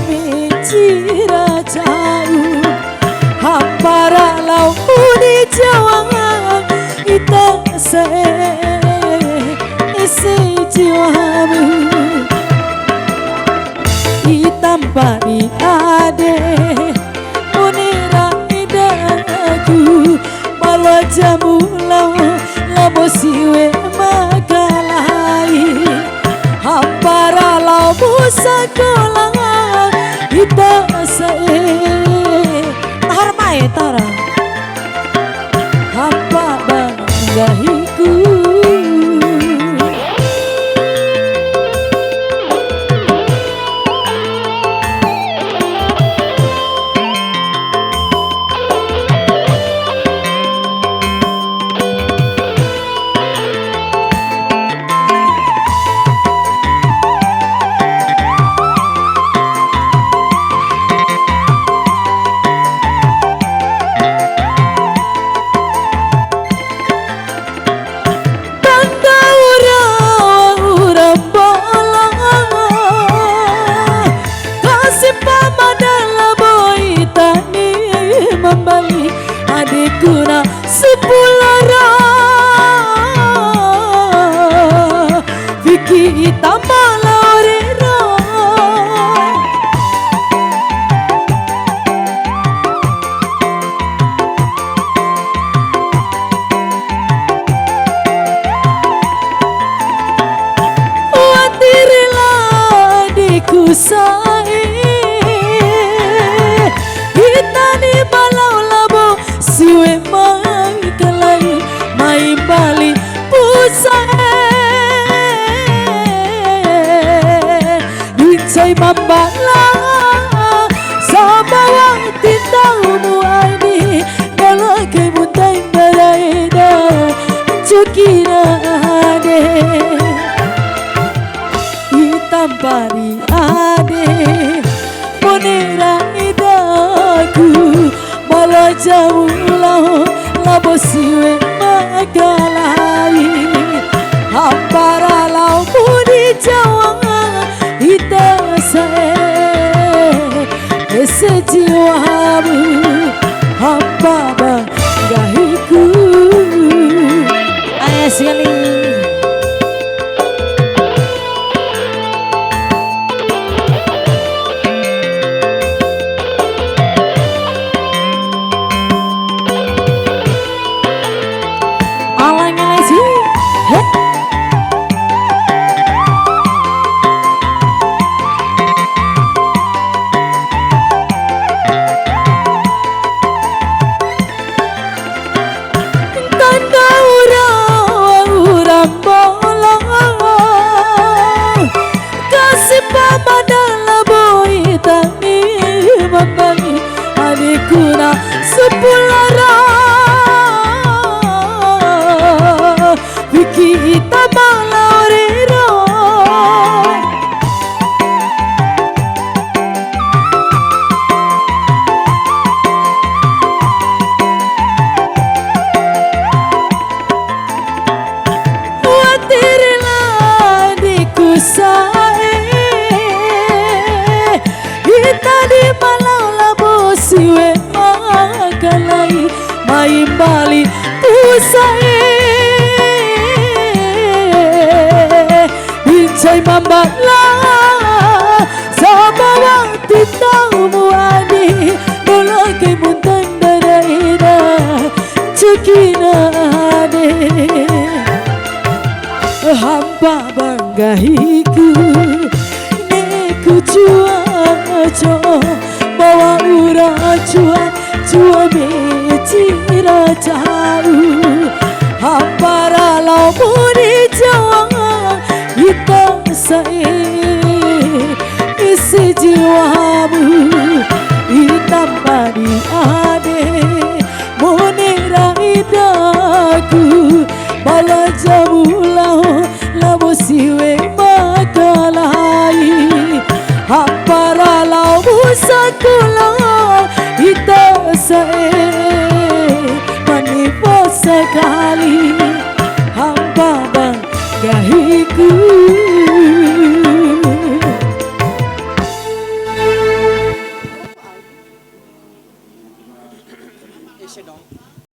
micira jauh hampara lau di Jawa ita isi jiwamu itampani ade munira idaku malu jamu lau labo siwe makalai hampara lau sekolah ita hormai tara hampa banggahiku adikuna sepulara Vicky Tamalorero watirlah dikusai hitani balau labo siwe mai kalai mai bali pusai Incai mambala sabawa tindaumu aini galake mutai baraida cukira ade itampari ade monera idaku malu jamu lau labo siwe makalai hampara lau di Jawa ita sejiwamu hampa banggahiku ayah sekali. Adikuna sepulara Vicky Tamalorero watirlah dikusai kita di malau labo siwe makalai mai bali usai Incai mambala sabawa tindaumu adi bulake muntang daraida cukina ade hampa banggahiku neku cuaco bawa ura cua micira jauh hampara lau di Jawa ita isi jiwamu itampani ade monera idaku bala jamu lau labo siwe makalai hampara lau sekolah ita manipo sekali hampa banggahiku এসে dong.